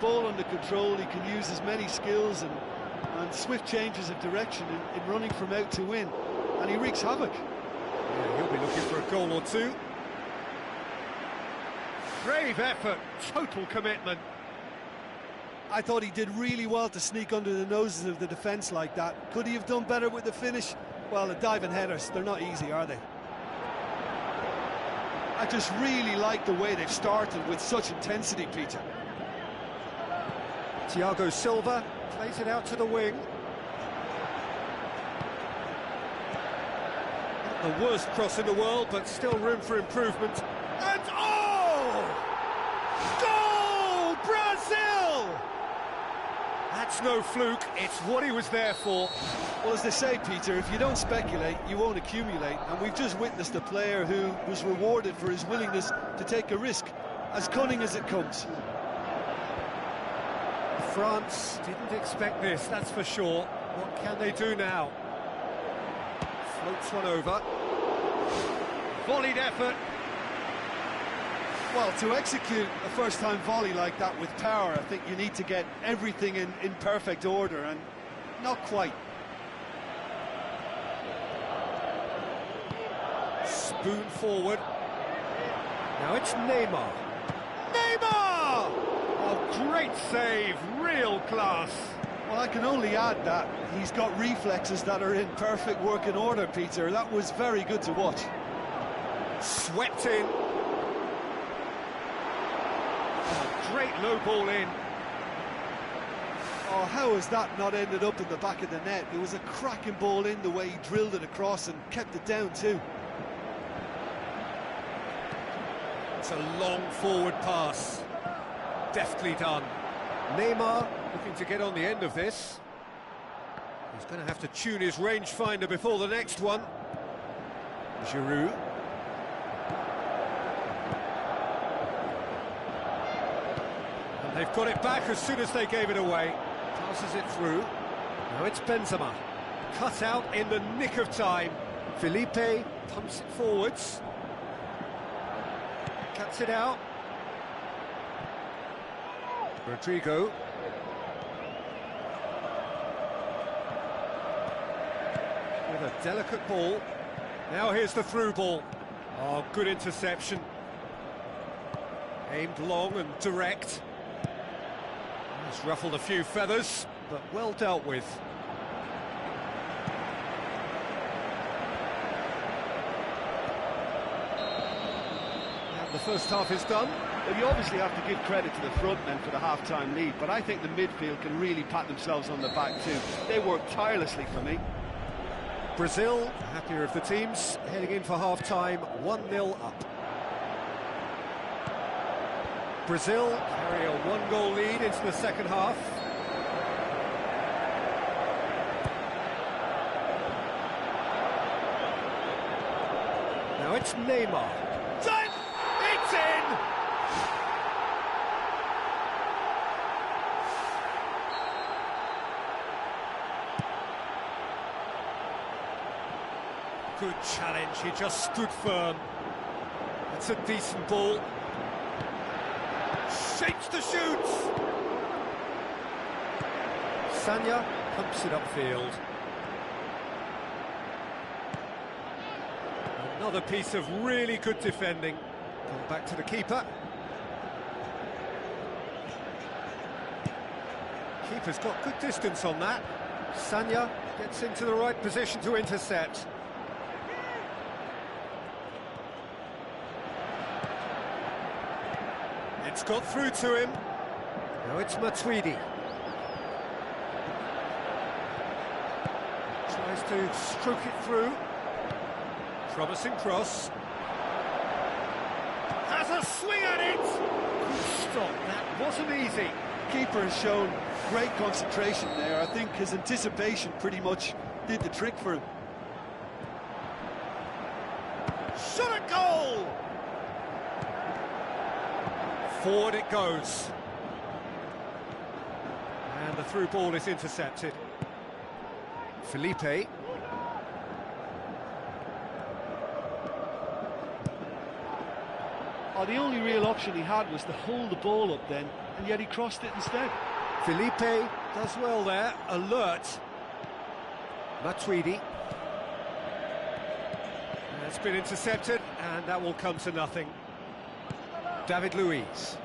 Ball under control, he can use his many skills and swift changes of direction in running from out to win, and he wreaks havoc. Yeah, he'll be looking for a goal or two. Brave effort, total commitment. I thought he did really well to sneak under the noses of the defence like that. Could he have done better with the finish? Well, the diving headers, they're not easy, are they? I just really like the way they've started with such intensity, Peter. Thiago Silva plays it out to the wing. Not the worst cross in the world, but still room for improvement. And oh! Goal! Brazil! That's no fluke, it's what he was there for. Well, as they say, Peter, if you don't speculate, you won't accumulate. And we've just witnessed a player who was rewarded for his willingness to take a risk, as cunning as it comes. France didn't expect this, that's for sure. What can they do now? Floats one over. Volleyed effort. Well, to execute a first-time volley like that with power, I think you need to get everything in perfect order, and not quite. Spoon forward. Now it's Neymar. Neymar! Oh, great save, real class. Well, I can only add that he's got reflexes that are in perfect working order, Peter. That was very good to watch. Swept in. Oh, great low ball in. Oh, how has that not ended up in the back of the net? It was a cracking ball in, the way he drilled it across and kept it down too. It's a long forward pass. Deftly done. Neymar looking to get on the end of this. He's going to have to tune his rangefinder before the next one. Giroud. And they've got it back as soon as they gave it away. Passes it through. Now it's Benzema. Cut out in the nick of time. Felipe pumps it forwards. Cuts it out. Rodrigo. With a delicate ball. Now here's the through ball. Oh, good interception. Aimed long and direct. He's ruffled a few feathers, but well dealt with. And the first half is done. Well, you obviously have to give credit to the front men for the half-time lead, but I think the midfield can really pat themselves on the back too. They worked tirelessly for me. Brazil, happier of the teams, heading in for half-time, 1-0 up. Brazil carry a one-goal lead into the second half. Now it's Neymar. Time! It's in! Good challenge, he just stood firm. It's a decent ball. Shapes the shoots! Sanya pumps it upfield. Another piece of really good defending. Come back to the keeper. Keeper's got good distance on that. Sanya gets into the right position to intercept. It's got through to him. Now it's Matuidi. Tries to stroke it through. Promising cross. Has a swing at it! Good stop, that wasn't easy. Keeper has shown great concentration there. I think his anticipation pretty much did the trick for him. Shot a goal! Forward it goes. And the through ball is intercepted. Felipe. Oh, the only real option he had was to hold the ball up then. and yet he crossed it instead. Felipe does well there, alert. Matuidi. It's been intercepted, and that will come to nothing. David Luiz.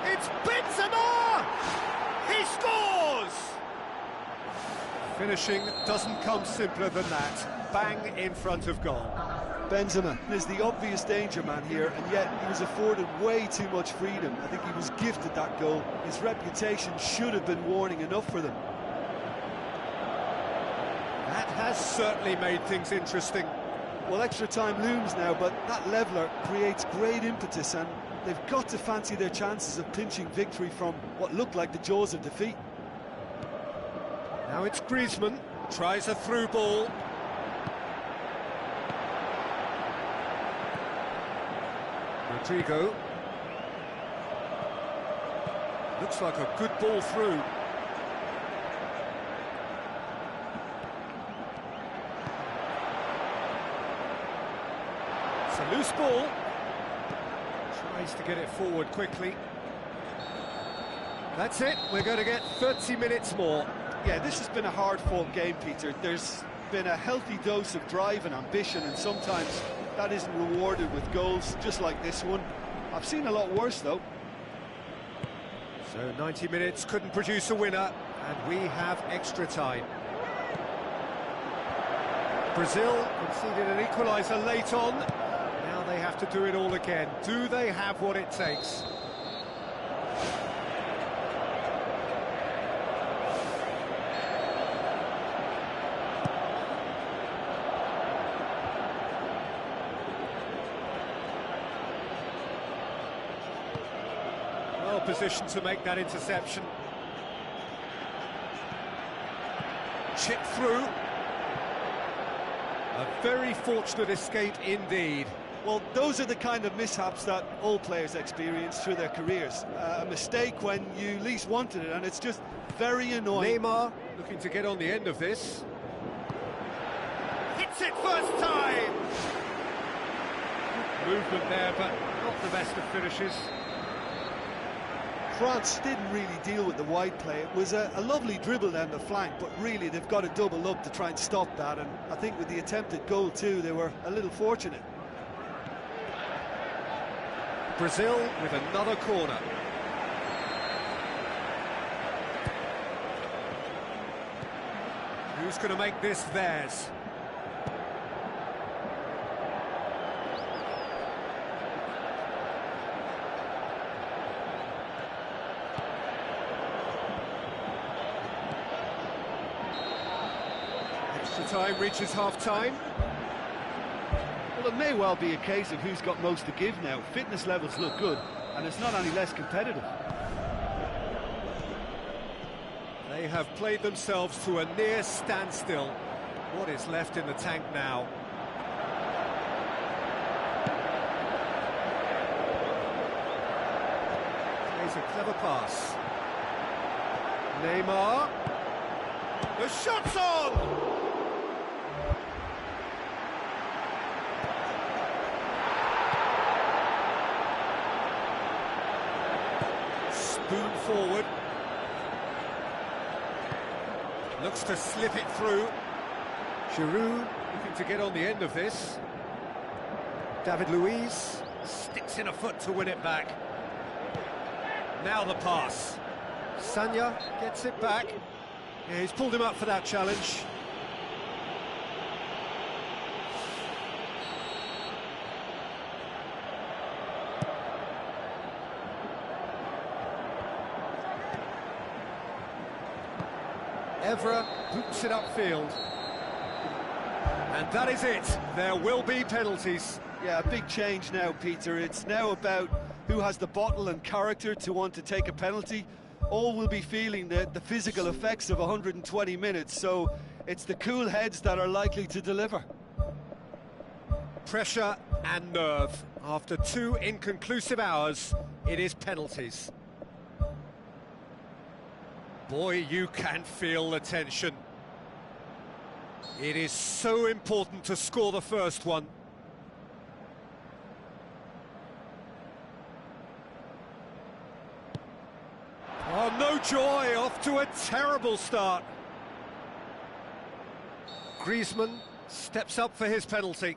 It's Benzema! He scores! Finishing doesn't come simpler than that. Bang in front of goal. Benzema is the obvious danger man here, and yet he was afforded way too much freedom. I think he was gifted that goal. His reputation should have been warning enough for them. That has certainly made things interesting. Well, extra time looms now, but that leveller creates great impetus, and they've got to fancy their chances of pinching victory from what looked like the jaws of defeat. Now it's Griezmann, tries a through ball. Rodrigo. Looks like a good ball through. It's a loose ball. Tries to get it forward quickly. That's it, we're going to get 30 minutes more. Yeah, this has been a hard-fought game, Peter. There's been a healthy dose of drive and ambition, and sometimes that isn't rewarded with goals, just like this one. I've seen a lot worse, though. So 90 minutes couldn't produce a winner, and we have extra time. Brazil conceded an equaliser late on. Now they have to do it all again. Do they have what it takes? Well positioned to make that interception. Chip through. A very fortunate escape indeed. Well, those are the kind of mishaps that all players experience through their careers. A mistake when you least wanted it, and it's just very annoying. Neymar looking to get on the end of this. Hits it first time! Movement there, but not the best of finishes. France didn't really deal with the wide play. It was a lovely dribble down the flank, but really they've got to double up to try and stop that, and I think with the attempted goal too, they were a little fortunate. Brazil with another corner. Who's going to make this theirs? Extra time reaches half-time. Well, it may well be a case of who's got most to give now. Fitness levels look good, and it's not any less competitive. They have played themselves to a near standstill. What is left in the tank now? Plays a clever pass. Neymar. The shot's on! Spoon forward. Looks to slip it through. Giroud looking to get on the end of this. David Luiz sticks in a foot to win it back. Now the pass. Sanya gets it back. Yeah, he's pulled him up for that challenge. Evra boots it upfield. And that is it. There will be penalties. Yeah, a big change now, Peter. It's now about who has the bottle and character to want to take a penalty. All will be feeling the physical effects of 120 minutes, so it's the cool heads that are likely to deliver. Pressure and nerve. After 2 inconclusive hours, it is penalties. Boy, you can feel the tension. It is so important to score the first one. no joy, off to a terrible start. Griezmann steps up for his penalty.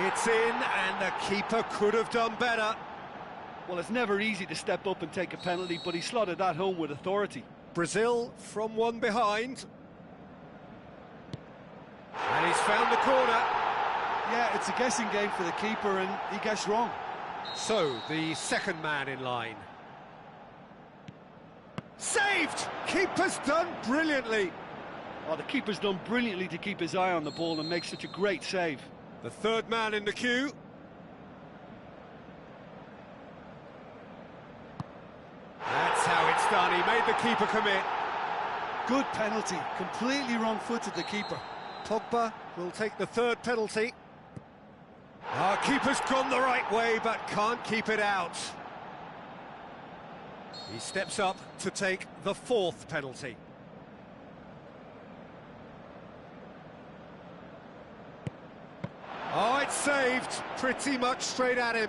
It's in, and the keeper could have done better. Well, it's never easy to step up and take a penalty, but he slotted that home with authority. Brazil from one behind. And he's found the corner. Yeah, it's a guessing game for the keeper, and he guessed wrong. So, the second man in line. Saved! Keeper's done brilliantly. Oh, the keeper's done brilliantly to keep his eye on the ball and make such a great save. The third man in the queue. That's how it's done. He made the keeper commit. Good penalty. Completely wrong-footed, the keeper. Pogba will take the third penalty. Our keeper's gone the right way, but can't keep it out. He steps up to take the fourth penalty. Oh, it's saved, pretty much straight at him.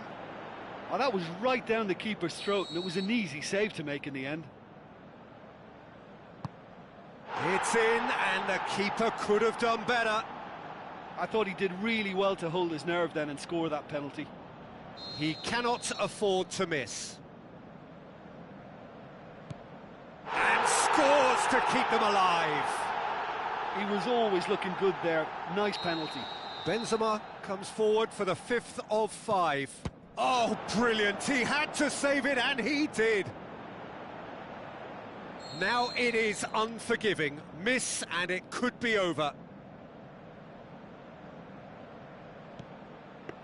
Oh, that was right down the keeper's throat, and it was an easy save to make in the end. It's in, and the keeper could have done better. I thought he did really well to hold his nerve then and score that penalty. He cannot afford to miss. And scores to keep them alive. He was always looking good there. Nice penalty. Benzema comes forward for the fifth of five. Oh, brilliant. He had to save it, and he did. Now it is unforgiving. Miss, and it could be over.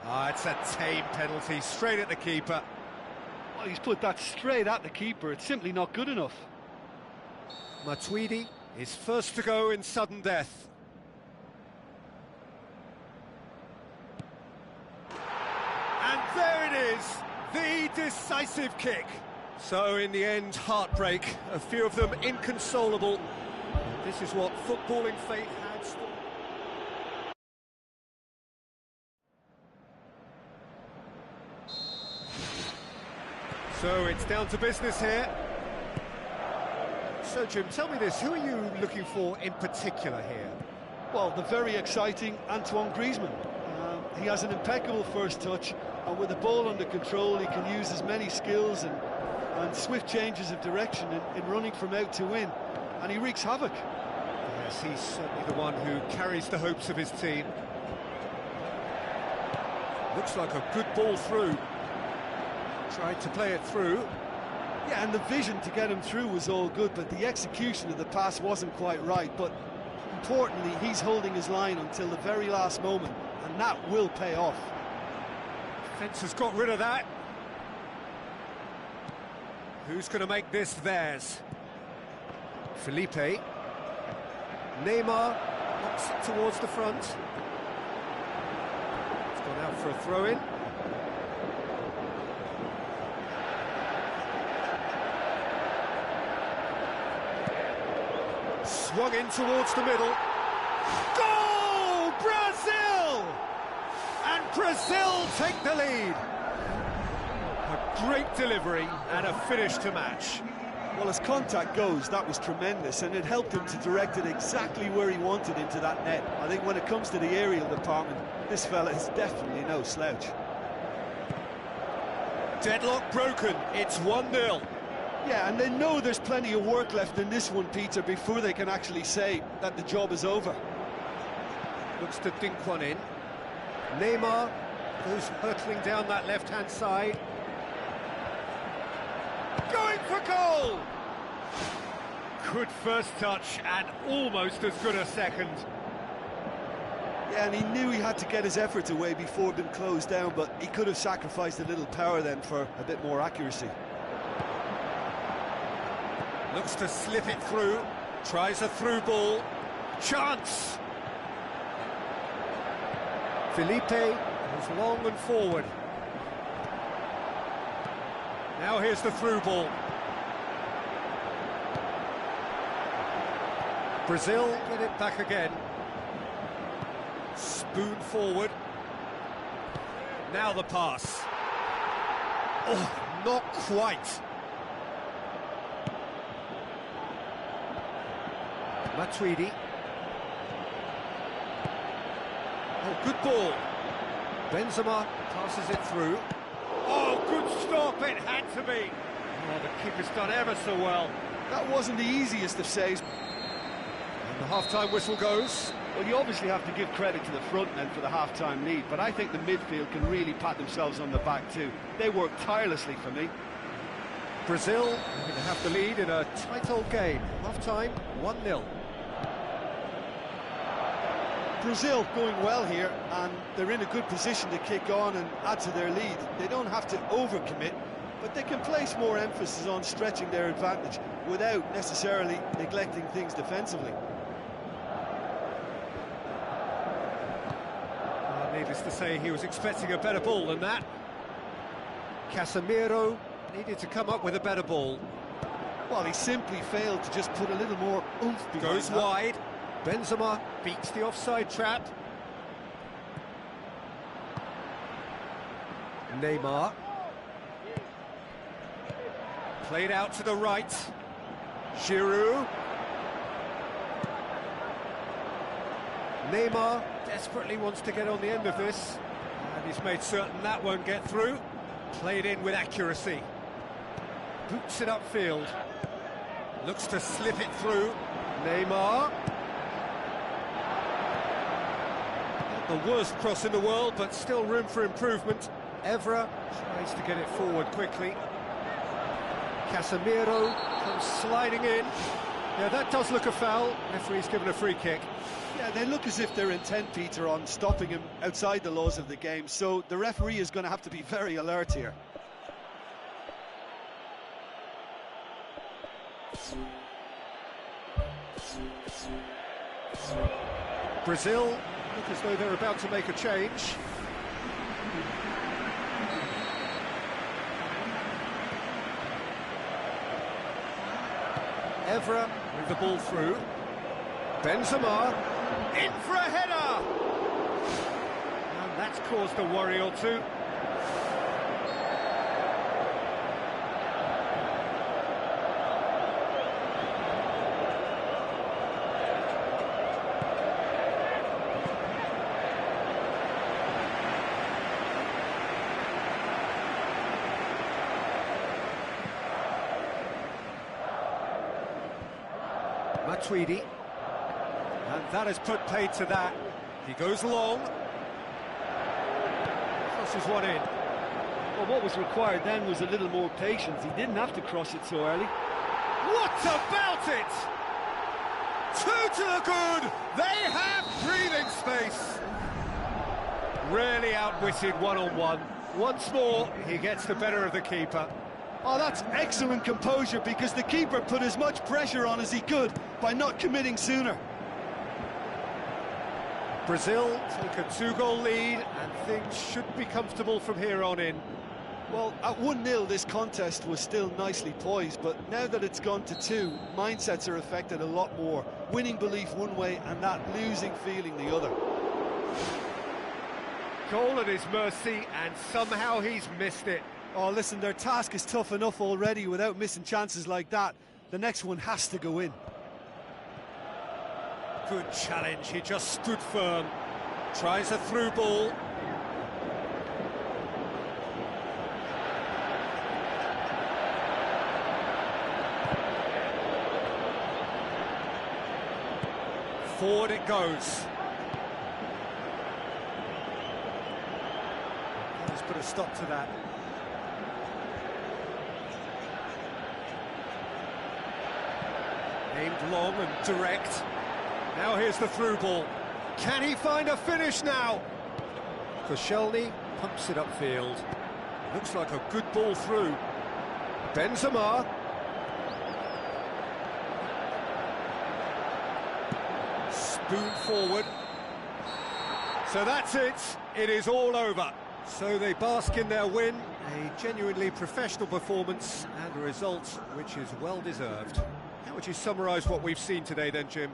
Ah, it's a tame penalty, straight at the keeper. Well, he's put that straight at the keeper. It's simply not good enough. Matuidi is first to go in sudden death. And there it is, the decisive kick. So in the end, heartbreak, a few of them inconsolable. This is what footballing fate had stored. So it's down to business here. So Jim, tell me this, who are you looking for in particular here? Well, the very exciting Antoine Griezmann. He has an impeccable first touch, and with the ball under control, he can use his many skills and swift changes of direction in running from out to in, and he wreaks havoc. Yes, he's certainly the one who carries the hopes of his team. Looks like a good ball through. Tried to play it through. Yeah, and the vision to get him through was all good, but the execution of the pass wasn't quite right. But importantly, he's holding his line until the very last moment, and that will pay off. Defence has got rid of that. Who's going to make this theirs? Felipe. Neymar knocks it towards the front. It's gone out for a throw-in. Swung in towards the middle. Goal! Brazil! And Brazil take the lead. A great delivery and a finish to match. Well, as contact goes, that was tremendous, and it helped him to direct it exactly where he wanted into that net. I think when it comes to the aerial department, this fella is definitely no slouch. Deadlock broken, it's 1-0. Yeah, and they know there's plenty of work left in this one, Peter, before they can actually say that the job is over. Looks to dink one in. Neymar goes hurtling down that left-hand side. Going for goal! Good first touch and almost as good a second. Yeah, and he knew he had to get his efforts away before being closed down, but he could have sacrificed a little power then for a bit more accuracy. Looks to slip it through, tries a through ball, chance! Felipe goes long and forward. Now here's the through ball. Brazil get it back again. Spoon forward. Now the pass. Oh, Not quite. Matuidi. Oh, good ball. Benzema passes it through. Oh, good stop, it had to be. Oh, the keeper's done ever so well. That wasn't the easiest of saves. And the half-time whistle goes. Well, you obviously have to give credit to the front men for the half-time lead, but I think the midfield can really pat themselves on the back too. They work tirelessly for me. Brazil going to have the lead in a tight old game. Half-time, 1-0. Brazil going well here, and they're in a good position to kick on and add to their lead. They don't have to overcommit, but they can place more emphasis on stretching their advantage without necessarily neglecting things defensively. Needless to say, he was expecting a better ball than that. Casemiro needed to come up with a better ball. Well, he simply failed to just put a little more oomph behind Goes that. wide. Benzema beats the offside trap. Neymar. Played out to the right. Giroud. Neymar desperately wants to get on the end of this, and he's made certain that won't get through. Played in with accuracy. Boots it upfield. Looks to slip it through. Neymar. Not the worst cross in the world, but still room for improvement. Evra tries to get it forward quickly. Casemiro comes sliding in. Yeah, that does look a foul. Referee's given a free kick. Yeah, they look as if they're intent, Peter, on stopping him outside the laws of the game, so the referee is going to have to be very alert here. Brazil look as though they're about to make a change. Evra with the ball through. Benzema in for a header! And that's caused a worry or two. Matuidi. And that has put paid to that. He goes long. Crosses one in. Well, what was required then was a little more patience. He didn't have to cross it so early. What about it? Two to the good. They have breathing space. Really outwitted one-on-one. Once more, he gets the better of the keeper. Oh, that's excellent composure, because the keeper put as much pressure on as he could by not committing sooner. Brazil take a two-goal lead, and things should be comfortable from here on in. Well, at 1-0 this contest was still nicely poised, but now that it's gone to 2, mindsets are affected a lot more. Winning belief one way and that losing feeling the other. Goal at his mercy, and somehow he's missed it. Oh, listen, their task is tough enough already without missing chances like that. The next one has to go in. Good challenge, he just stood firm. Tries a through ball. Forward it goes. Let's put a stop to that. Aimed long and direct. Now here's the through ball. Can he find a finish now? Koscielny pumps it upfield. Looks like a good ball through. Benzema. Spoon forward. So that's it. It is all over. So they bask in their win. A genuinely professional performance and a result which is well deserved. How would you summarise what we've seen today then, Jim?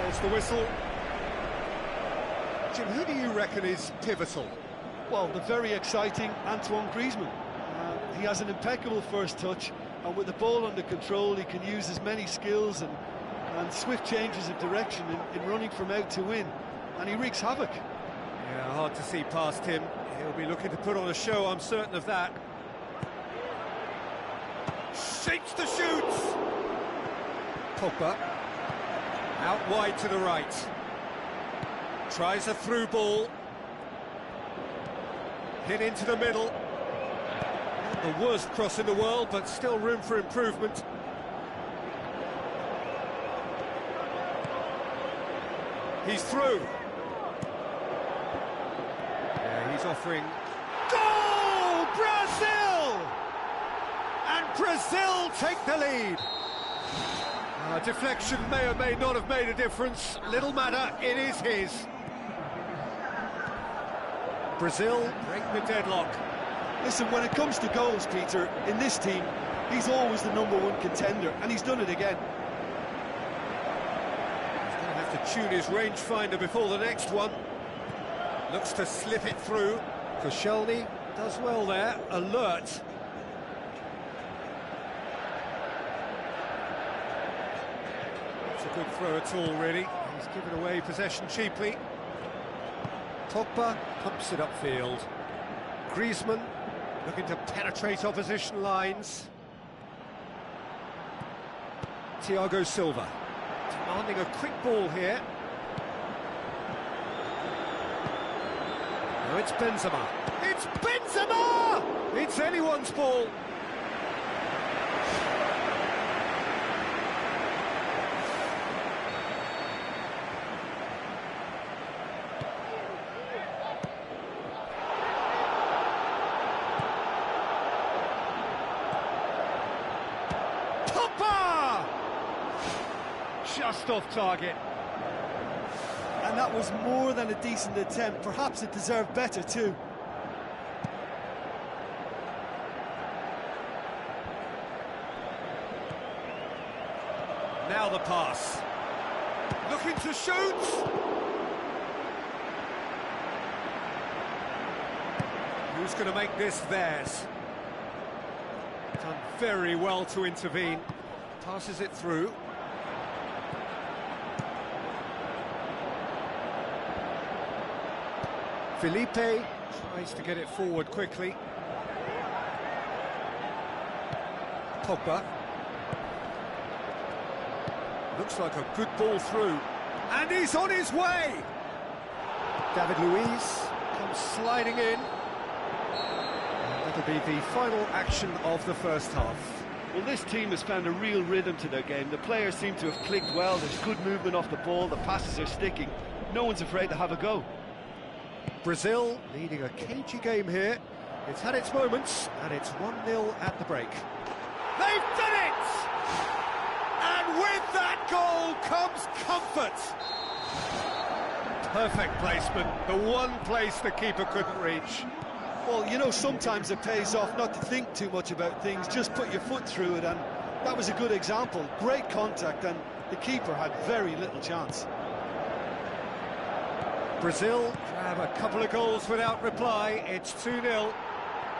There's the whistle. Jim, who do you reckon is pivotal? Well, the very exciting Antoine Griezmann. He has an impeccable first touch, and with the ball under control, he can use his many skills and swift changes of direction in running from out to in, and he wreaks havoc. Yeah, hard to see past him. He'll be looking to put on a show, I'm certain of that. Shakes the shoots! Pogba. Out wide to the right. Tries a through ball. Hit into the middle. Not the worst cross in the world, but still room for improvement. He's through. Yeah, he's offering... Goal! Brazil! And Brazil take the lead. Deflection may or may not have made a difference. Little matter, it is his. Brazil break the deadlock. Listen, when it comes to goals, Peter, in this team, he's always the #1 contender, and he's done it again. He's going to have to tune his rangefinder before the next one. Looks to slip it through. Koscielny does well there, alert. It's a good throw at all, really. He's given away possession cheaply. Pogba pumps it upfield. Griezmann looking to penetrate opposition lines. Thiago Silva demanding a quick ball here. Now it's Benzema. It's Benzema! It's anyone's ball. Just off target. And that was more than a decent attempt. Perhaps it deserved better too. Now the pass. Looking to shoot. Who's going to make this theirs? Done very well to intervene. Passes it through. Felipe tries to get it forward quickly. Pogba. Looks like a good ball through. And he's on his way! David Luiz comes sliding in. And that'll be the final action of the first half. Well, this team has found a real rhythm to their game. The players seem to have clicked well. There's good movement off the ball. The passes are sticking. No one's afraid to have a go. Brazil leading a cagey game here. It's had its moments, and it's 1-0 at the break. They've done it! And with that goal comes comfort. Perfect placement, the one place the keeper couldn't reach. Well, you know, sometimes it pays off not to think too much about things, just put your foot through it, and that was a good example. Great contact, and the keeper had very little chance. Brazil grab a couple of goals without reply. It's 2-0.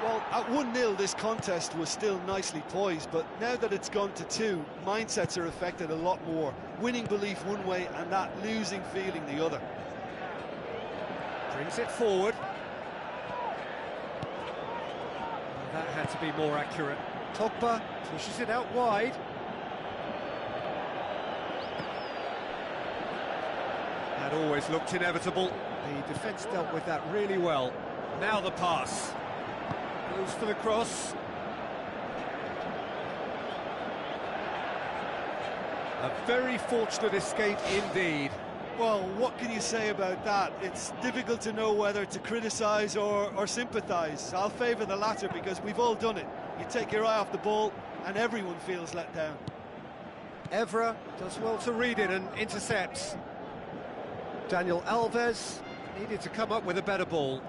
Well, at 1-0 this contest was still nicely poised, but now that it's gone to 2, mindsets are affected a lot more. Winning belief one way and that losing feeling the other. Brings it forward. That had to be more accurate. Pogba pushes it out wide. That always looked inevitable. The defence dealt with that really well. Now the pass. Goes for the cross. A very fortunate escape indeed. Well, what can you say about that? It's difficult to know whether to criticise or sympathise. I'll favour the latter because we've all done it. You take your eye off the ball and everyone feels let down. Evra does well to read it and intercepts. Daniel Alves needed to come up with a better ball.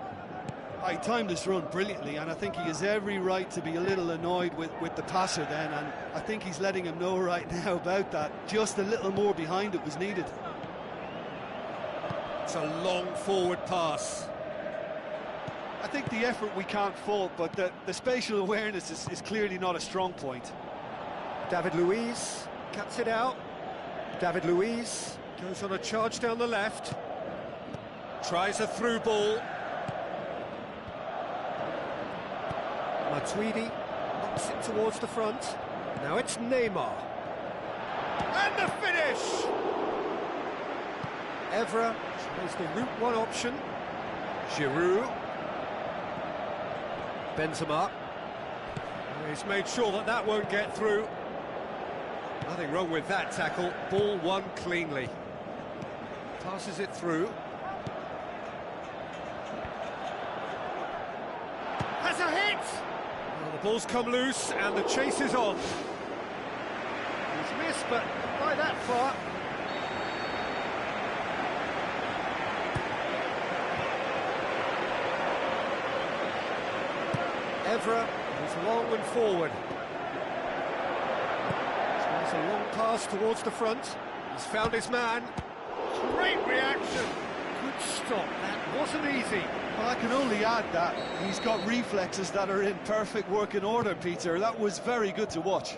He timed this run brilliantly, and I think he has every right to be a little annoyed with the passer then, and I think he's letting him know right now about that. Just a little more behind it was needed. It's a long forward pass. I think the effort we can't fault, but the spatial awareness is clearly not a strong point. David Luiz cuts it out. David Luiz goes on a charge down the left. Tries a through ball. Matuidi knocks it towards the front. Now it's Neymar. And the finish! Evra is the route one option. Giroud. Benzema. He's made sure that that won't get through. Nothing wrong with that tackle. Ball won cleanly. Passes it through. Has a hit! Well, the ball's come loose and the chase is on. He's missed, but not by that far. Evra is long and forward. Tries a long pass towards the front. He's found his man. Great reaction. Good stop. That wasn't easy. Well, I can only add that he's got reflexes that are in perfect working order, Peter. That was very good to watch.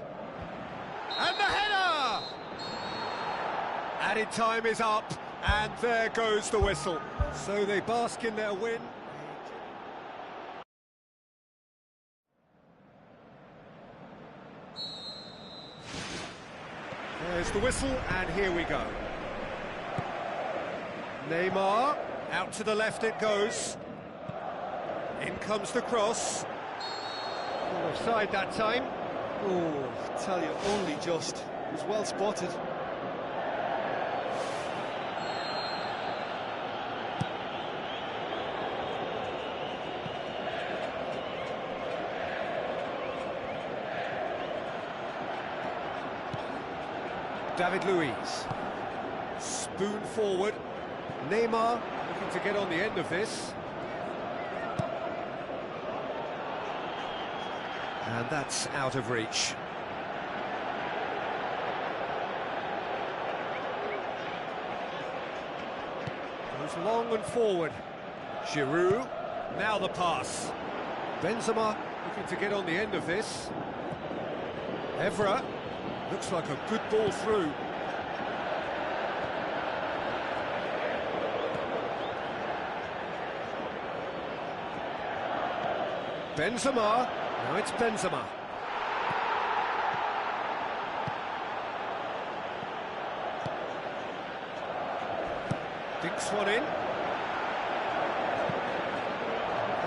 And the header! Added time is up, and there goes the whistle. So they bask in their win. There's the whistle, and here we go. Neymar, out to the left it goes. In comes the cross. Offside that time. Oh, I tell you, only just. It was well spotted. David Luiz. Spoon forward. Neymar looking to get on the end of this. And that's out of reach. Goes long and forward. Giroud. Now the pass. Benzema looking to get on the end of this. Evra. Looks like a good ball through. Benzema. Now it's Benzema. Dinks one in.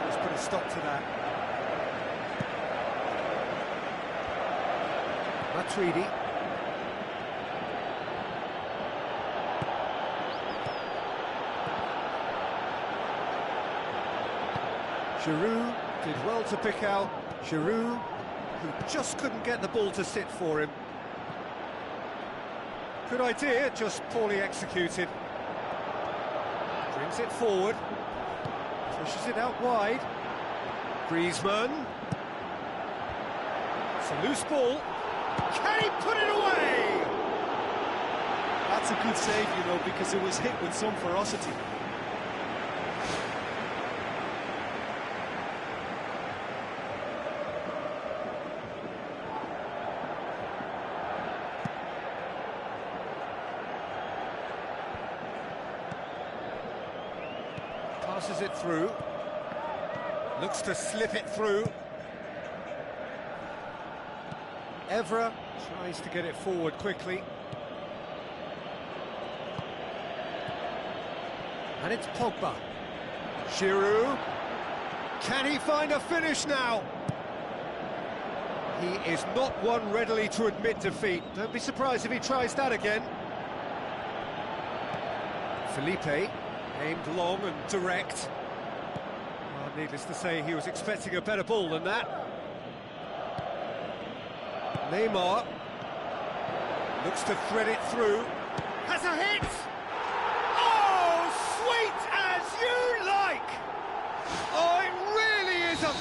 Let's put a stop to that. Matuidi. Giroud did well to pick out. Giroud, who just couldn't get the ball to sit for him. Good idea, just poorly executed. Brings it forward. Pushes it out wide. Griezmann. It's a loose ball. Can he put it away? That's a good save, you know, because it was hit with some ferocity. Passes it through. Looks to slip it through. Evra tries to get it forward quickly. And it's Pogba. Giroud. Can he find a finish now? He is not one readily to admit defeat. Don't be surprised if he tries that again. Felipe, aimed long and direct. Well, needless to say, he was expecting a better ball than that. Neymar looks to thread it through. Has a hit! Oh, sweet as you like! Oh, it really is a...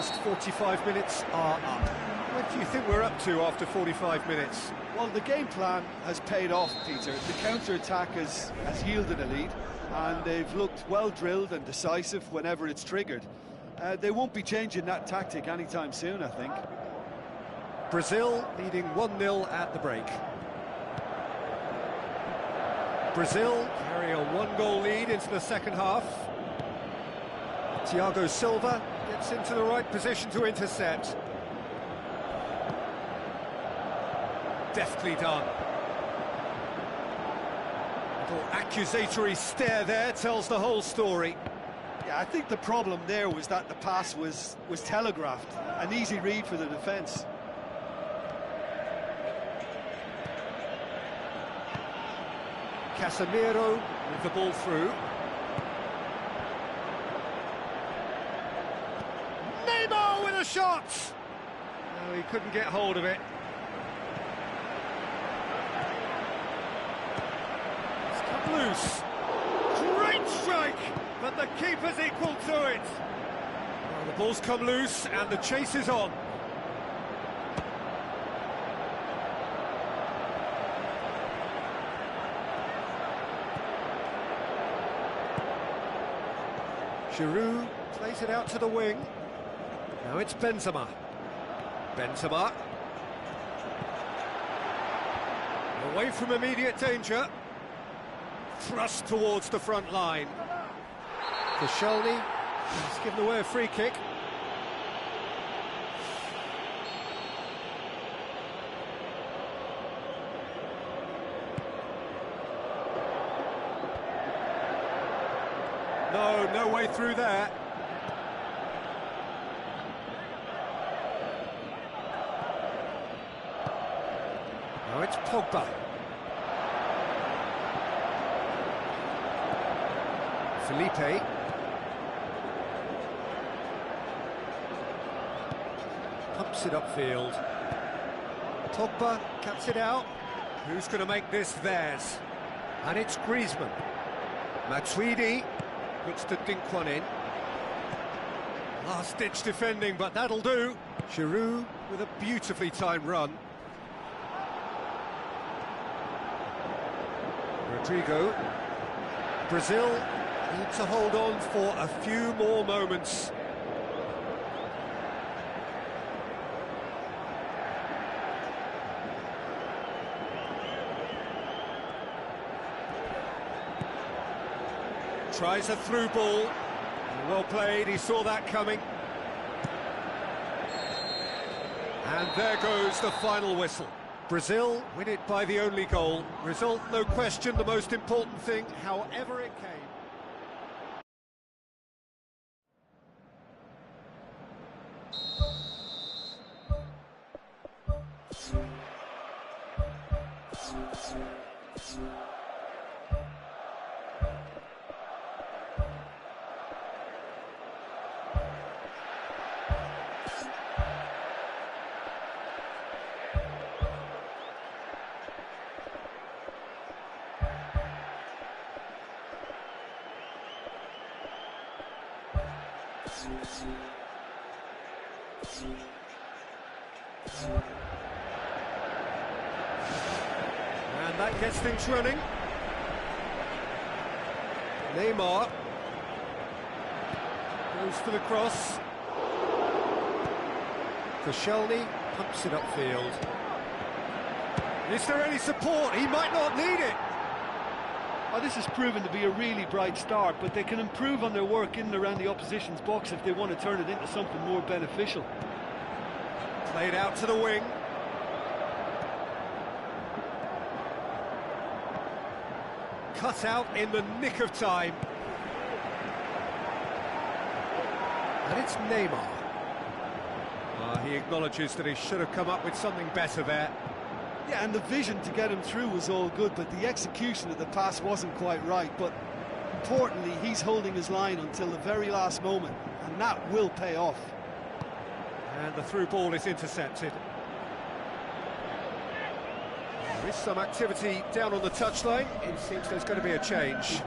first 45 minutes are up. What do you think we're up to after 45 minutes? Well, the game plan has paid off, Peter. The counter-attack has yielded a lead, and they've looked well-drilled and decisive whenever it's triggered. They won't be changing that tactic anytime soon, I think. Brazil leading 1-0 at the break. Brazil carry a one-goal lead into the second half. Thiago Silva gets into the right position to intercept. Deftly done. Little accusatory stare there tells the whole story. Yeah, I think the problem there was that the pass was telegraphed. An easy read for the defence. Casemiro with the ball through. Neymar with a shot! No, he couldn't get hold of it. It's come loose. Great strike, but the keeper's equal to it. Well, the ball's come loose and the chase is on. Giroud plays it out to the wing. Now it's Benzema. Benzema. Away from immediate danger. Thrust towards the front line. Koscielny. He's given away a free kick. No way through there. Now it's Pogba. Felipe. Pumps it upfield. Pogba cuts it out. Who's going to make this theirs? And it's Griezmann. Matuidi looks to dink one in. Last-ditch defending, but that'll do. Giroud with a beautifully timed run. Rodrigo. Brazil need to hold on for a few more moments. Tries a through ball. Well played, he saw that coming. And there goes the final whistle. Brazil win it by the only goal. Result, no question, the most important thing, however it came. And that gets things running. Neymar goes for the cross. Koscielny pumps it upfield. Is there any support? He might not need it. Oh, this has proven to be a really bright start, but they can improve on their work in and around the opposition's box if they want to turn it into something more beneficial. Played out to the wing. Cut out in the nick of time. And it's Neymar. He acknowledges that he should have come up with something better there. Yeah, and the vision to get him through was all good, but the execution of the pass wasn't quite right. But importantly, he's holding his line until the very last moment, and that will pay off. And the through ball is intercepted. There is some activity down on the touchline. It seems there's going to be a change.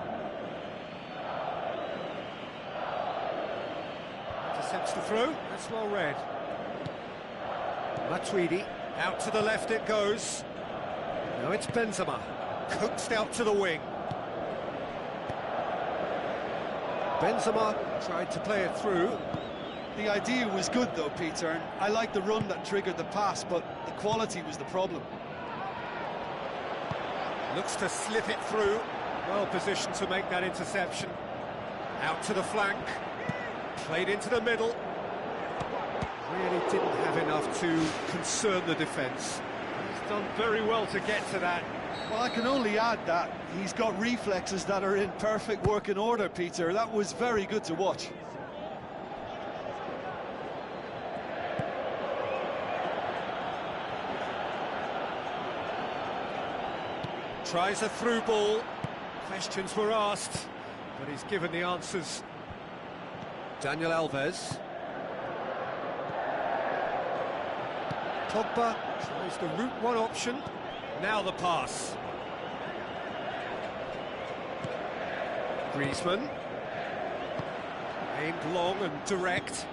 Intercepts the throw. That's well read. Matuidi, out to the left it goes. Now it's Benzema, coaxed out to the wing. Benzema tried to play it through. The idea was good though, Peter, and I like the run that triggered the pass, but the quality was the problem. Looks to slip it through. Well positioned to make that interception. Out to the flank. Played into the middle. Really didn't have enough to concern the defence. He's done very well to get to that. Well, I can only add that he's got reflexes that are in perfect working order, Peter. That was very good to watch. Tries a through ball. Questions were asked, but he's given the answers. Daniel Alves. Pogba tries the route one option. Now the pass. Griezmann. Aimed long and direct.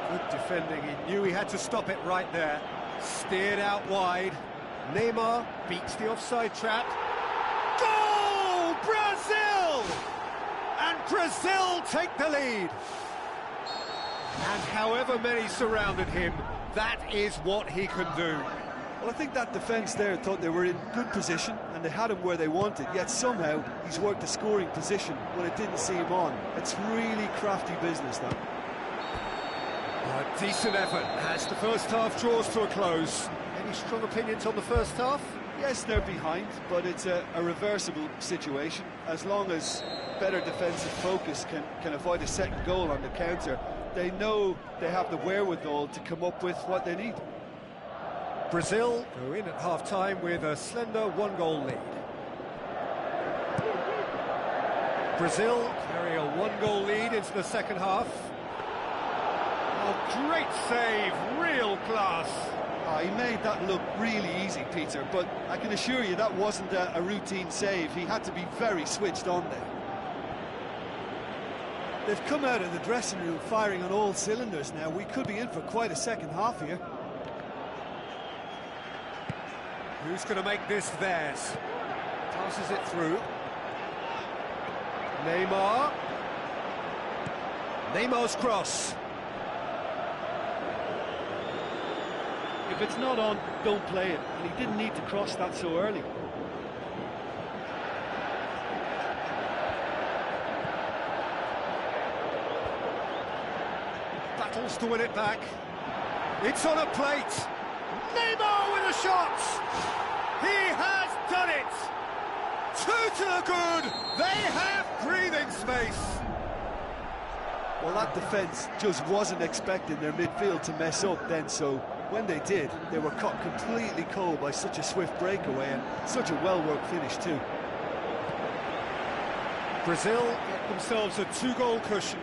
Good defending, he knew he had to stop it right there. Steered out wide. Neymar beats the offside trap. Goal! Brazil! And Brazil take the lead. And however many surrounded him, that is what he can do. Well, I think that defence there thought they were in good position and they had him where they wanted, yet somehow he's worked a scoring position when it didn't see him on. It's really crafty business, that. A decent effort as the first half draws to a close. Any strong opinions on the first half? Yes, they're behind, but it's a reversible situation. As long as better defensive focus can avoid a second goal on the counter, they know they have the wherewithal to come up with what they need. Brazil go in at half-time with a slender one-goal lead. Brazil carry a one-goal lead into the second half. Oh, great save, real class. He made that look really easy, Peter, but I can assure you that wasn't a routine save. He had to be very switched on there. They've come out of the dressing room firing on all cylinders now. We could be in for quite a second half here. Who's going to make this theirs? Passes it through. Neymar. Neymar's cross. If it's not on, don't play it. And he didn't need to cross that so early. Battles to win it back. It's on a plate. Neymar with a shot. He has done it. Two to the good. They have breathing space. Well, that defence just wasn't expecting their midfield to mess up then, so when they did, they were caught completely cold by such a swift breakaway and such a well-worked finish too. Brazil get themselves a two-goal cushion.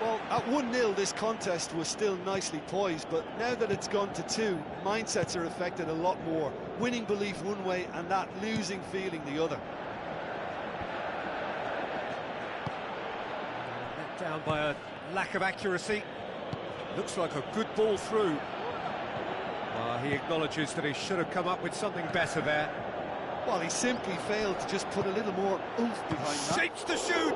Well, at 1-0 this contest was still nicely poised, but now that it's gone to 2, mindsets are affected a lot more. Winning belief one way and that losing feeling the other. Let down by a lack of accuracy. Looks like a good ball through. He acknowledges that he should have come up with something better there. Well, he simply failed to just put a little more oomph behind that. Shapes to shoot!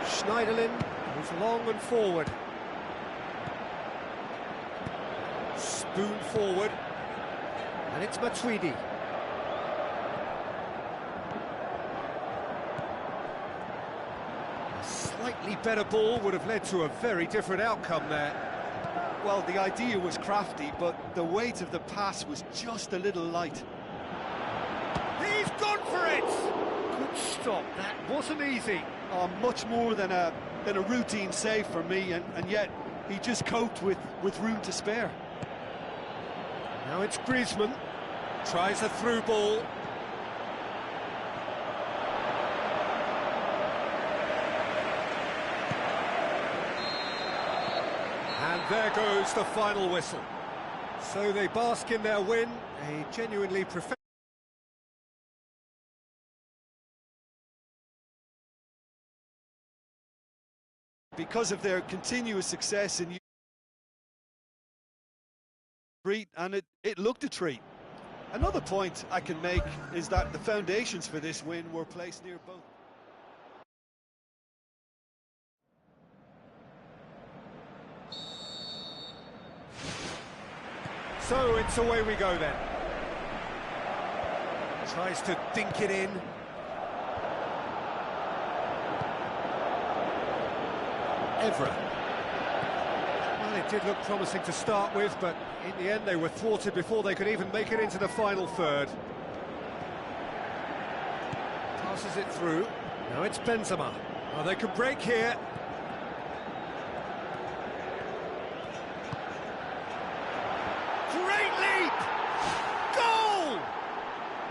Schneiderlin goes long and forward. Spoon forward. And it's Matuidi. A slightly better ball would have led to a very different outcome there. Well, the idea was crafty, but the weight of the pass was just a little light. He's gone for it! Good stop, that wasn't easy. Much more than a routine save for me, and yet he just coped with room to spare. Now it's Griezmann, tries a through ball. And there goes the final whistle. So they bask in their win, a genuinely professional because of their continuous success in treat, and it looked a treat. Another point I can make is that the foundations for this win were placed near both. So it's away we go then. Tries to dink it in. Evra. Well, it did look promising to start with, but in the end they were thwarted before they could even make it into the final third. Passes it through. Now it's Benzema. Oh, they could break here. Great leap! Goal!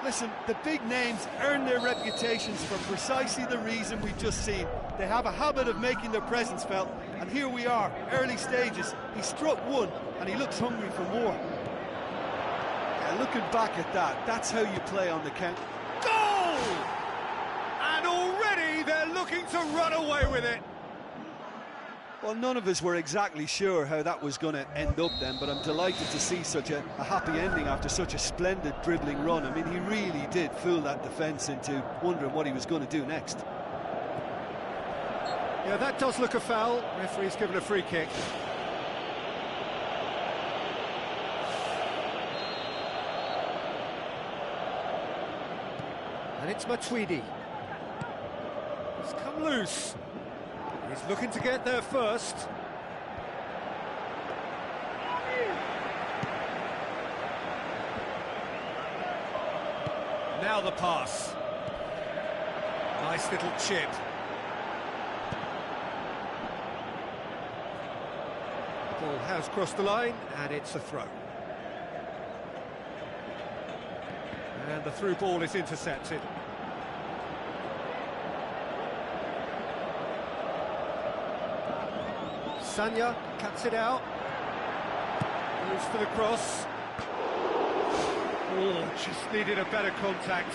Listen, the big names earn their reputations for precisely the reason we've just seen. They have a habit of making their presence felt, and here we are, early stages. He struck one, and he looks hungry for more. Yeah, looking back at that, that's how you play on the count. Goal! And already they're looking to run away with it. Well, none of us were exactly sure how that was going to end up then, but I'm delighted to see such a happy ending after such a splendid dribbling run. I mean, he really did fool that defence into wondering what he was going to do next. Yeah, that does look a foul. Referee's given a free kick. And it's Matuidi. He's come loose. He's looking to get there first. Now the pass. Nice little chip. Ball has crossed the line, and it's a throw. And the through ball is intercepted. Sanya cuts it out. Goes for the cross. Oh, just needed a better contact.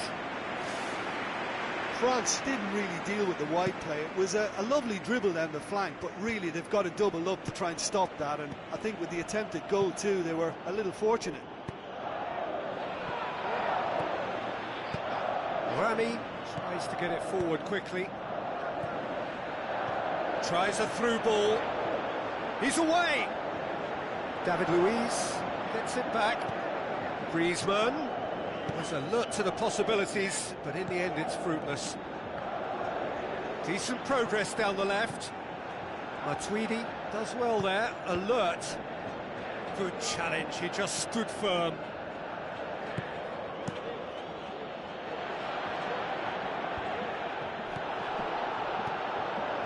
France didn't really deal with the wide play. It was a lovely dribble down the flank, but really they've got to double up to try and stop that, and I think with the attempted goal too, they were a little fortunate. Rami tries to get it forward quickly. Tries a through ball. He's away! David Luiz gets it back. Griezmann was alert to the possibilities, but in the end it's fruitless. Decent progress down the left. Matuidi does well there, alert. Good challenge, he just stood firm.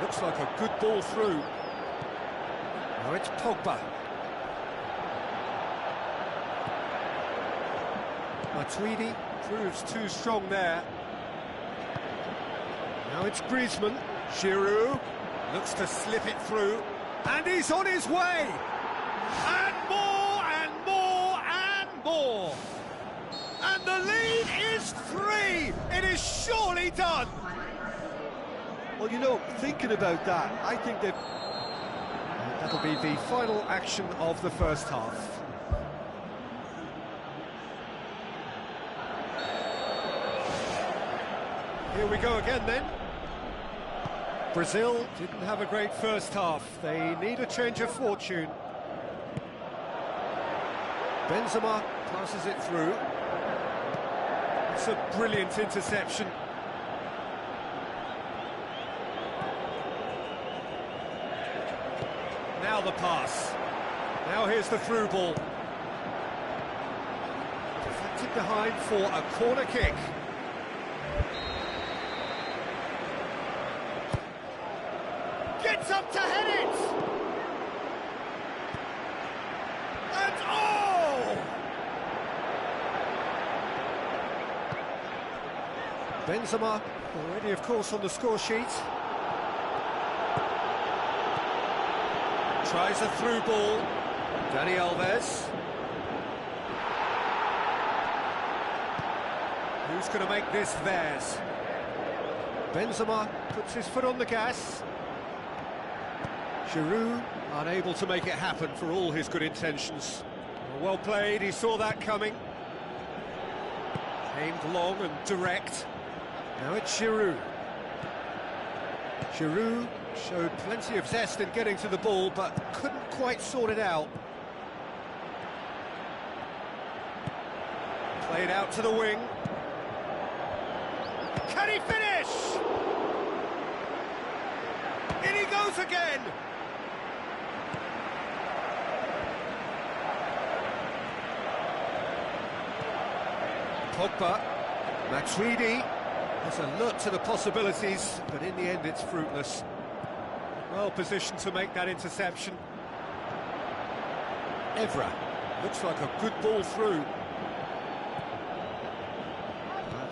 Looks like a good ball through. Now it's Pogba. Matuidi proves too strong there. Now it's Griezmann. Giroud looks to slip it through. And he's on his way! And more, and more, and more! And the lead is 3! It is surely done! Well, you know, thinking about that, I think they've... That'll be the final action of the first half. Here we go again then. Brazil didn't have a great first half. They need a change of fortune. Benzema passes it through. It's a brilliant interception. Now the pass. Now here's the through ball. Deflected behind for a corner kick. Gets up to head it! And oh! Benzema already, of course, on the score sheet. Tries a through ball. Dani Alves. Who's going to make this theirs? Benzema puts his foot on the gas. Giroud unable to make it happen for all his good intentions. Well played, he saw that coming. Aimed long and direct. Now it's Giroud. Giroud showed plenty of zest in getting to the ball, but couldn't quite sort it out. Played out to the wing. Can he finish? In he goes again! Pogba, Matuidi has alert to the possibilities, but in the end it's fruitless. Well positioned to make that interception. Evra, looks like a good ball through.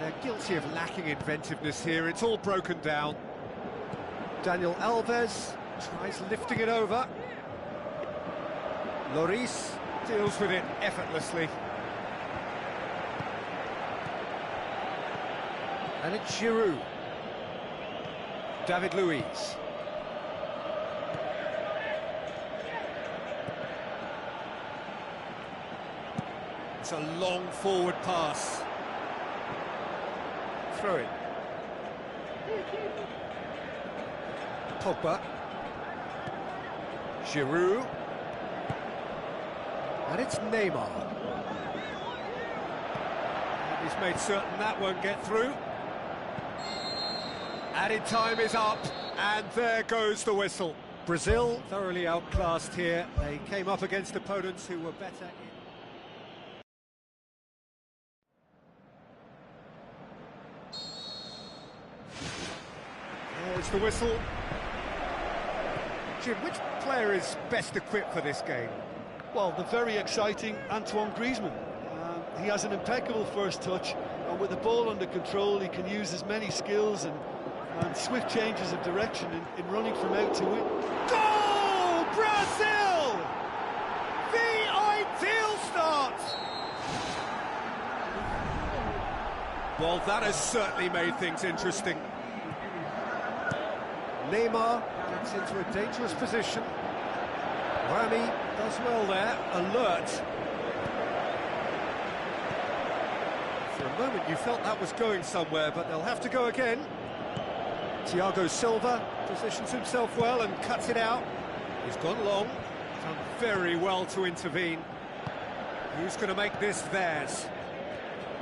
They're guilty of lacking inventiveness here, it's all broken down. Daniel Alves tries lifting it over. Lloris deals with it effortlessly. And it's Giroud. David Luiz. It's a long forward pass. Throw it. Pogba. Giroud. And it's Neymar. And he's made certain that won't get through. Added time is up, and there goes the whistle. Brazil thoroughly outclassed here. They came up against opponents who were better in... There's the whistle. Jim, which player is best equipped for this game? Well, the very exciting Antoine Griezmann. He has an impeccable first touch, and with the ball under control, he can use his many skills and swift changes of direction in running from out to in. Goal! Brazil! The ideal start! Well, that has certainly made things interesting. Neymar gets into a dangerous position. Rami does well there, alert. For a moment you felt that was going somewhere, but they'll have to go again. Thiago Silva positions himself well and cuts it out. He's gone long, done very well to intervene. Who's going to make this theirs?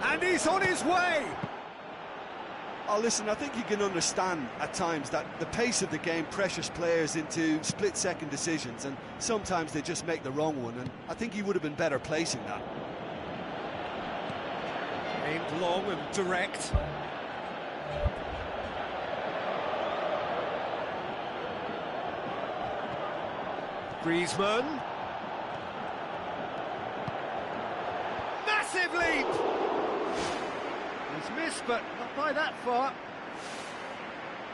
And he's on his way! Oh, listen, I think you can understand at times that the pace of the game pressures players into split-second decisions, and sometimes they just make the wrong one, and I think he would have been better placing that. Aimed long and direct. Griezmann. Massive leap! He's missed, but not by that far.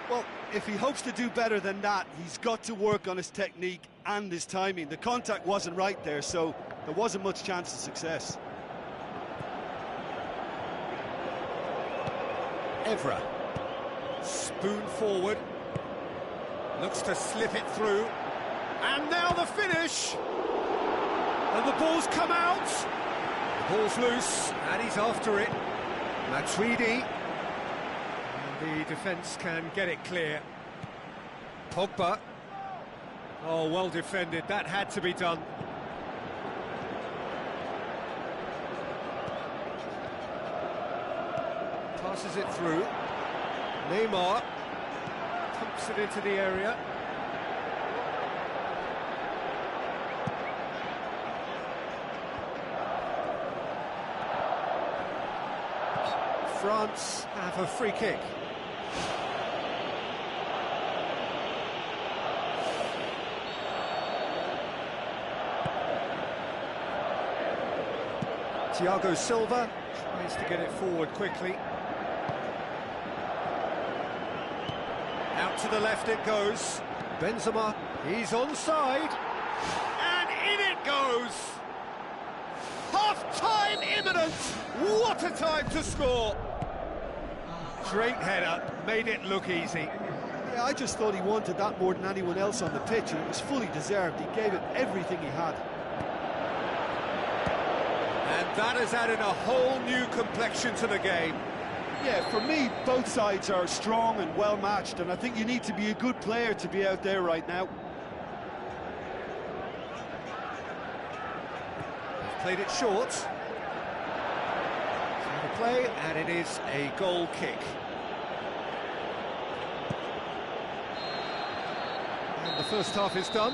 Well, if he hopes to do better than that, he's got to work on his technique and his timing. The contact wasn't right there, so there wasn't much chance of success. Evra. Spoon forward. Looks to slip it through. And now the finish! And the ball's come out! The ball's loose, and he's after it. Matuidi. And the defence can get it clear. Pogba. Oh, well defended, that had to be done. Passes it through. Neymar pumps it into the area. France have a free kick. Thiago Silva tries to get it forward quickly. Out to the left it goes. Benzema, he's onside. And in it goes! Half-time imminent! What a time to score! Great header, made it look easy. Yeah, I just thought he wanted that more than anyone else on the pitch, and it was fully deserved. He gave it everything he had. And that has added a whole new complexion to the game. Yeah, for me, both sides are strong and well-matched, and I think you need to be a good player to be out there right now. They've played it short. So the play, and it is a goal kick. And the first half is done.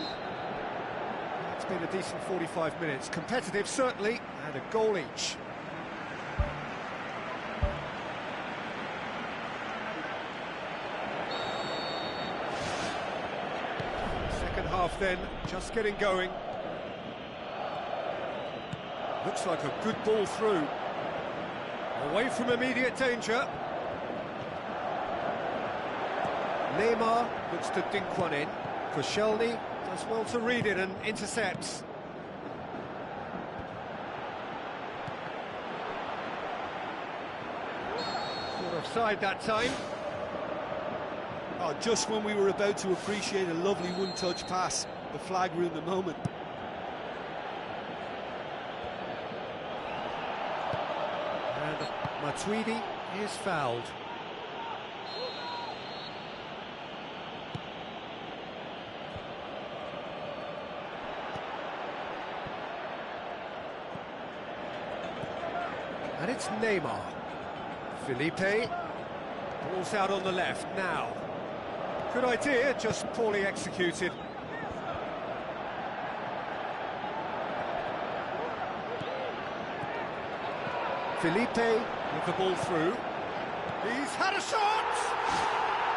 It's been a decent 45 minutes. Competitive, certainly, and a goal each. Second half then, just getting going. Looks like a good ball through. Away from immediate danger. Neymar looks to dink one in. Koscielny does well to read it and intercepts. Caught offside that time. Oh, just when we were about to appreciate a lovely one-touch pass, the flag ruined the moment. And Matuidi is fouled. And it's Neymar. Felipe. Ball's out on the left now. Good idea, just poorly executed. Felipe with the ball through. He's had a shot!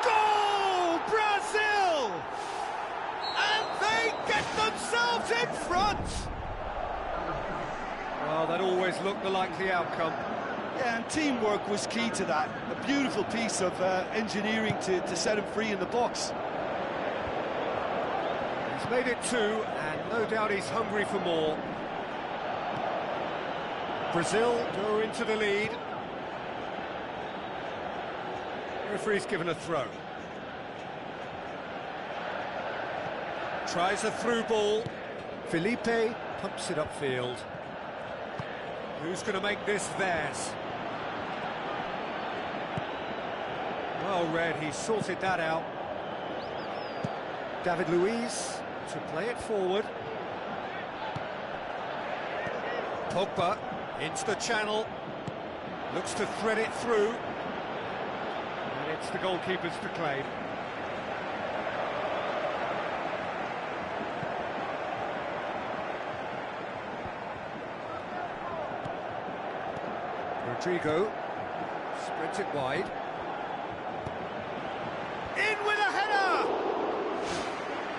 Goal! Brazil! And they get themselves in front! Well, that always looked the likely outcome. Yeah, and teamwork was key to that. A beautiful piece of engineering to set him free in the box. He's made it two, and no doubt he's hungry for more. Brazil go into the lead. Referee's given a throw. Tries a through ball. Felipe pumps it upfield. Who's going to make this theirs? Well read, he sorted that out. David Luiz to play it forward. Pogba into the channel. Looks to thread it through. And it's the goalkeeper's to claim. Rodrigo spreads it wide. In with a header!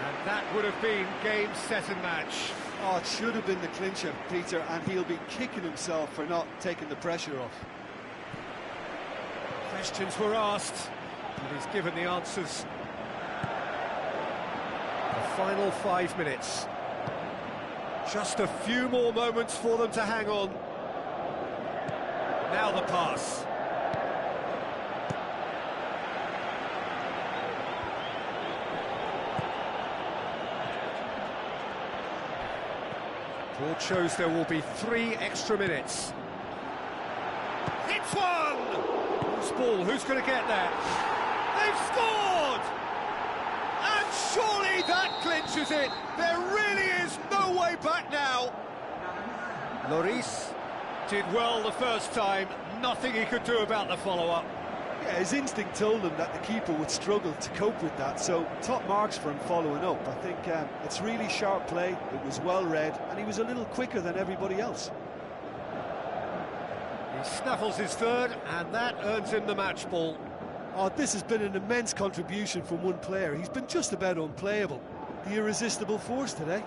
And that would have been game, set and match. Oh, it should have been the clincher, Peter, and he'll be kicking himself for not taking the pressure off. Questions were asked, and he's given the answers. The final 5 minutes. Just a few more moments for them to hang on. Now the pass. Board shows there will be 3 extra minutes. Hits one! Loose ball, who's going to get that? They've scored! And surely that clinches it. There really is no way back now. Lloris did well the first time, nothing he could do about the follow-up. Yeah, his instinct told him that the keeper would struggle to cope with that, so top marks for him following up. I think it's really sharp play, it was well read, and he was a little quicker than everybody else. He snaffles his third, and that earns him the match ball. Oh, this has been an immense contribution from one player. He's been just about unplayable. The irresistible force today.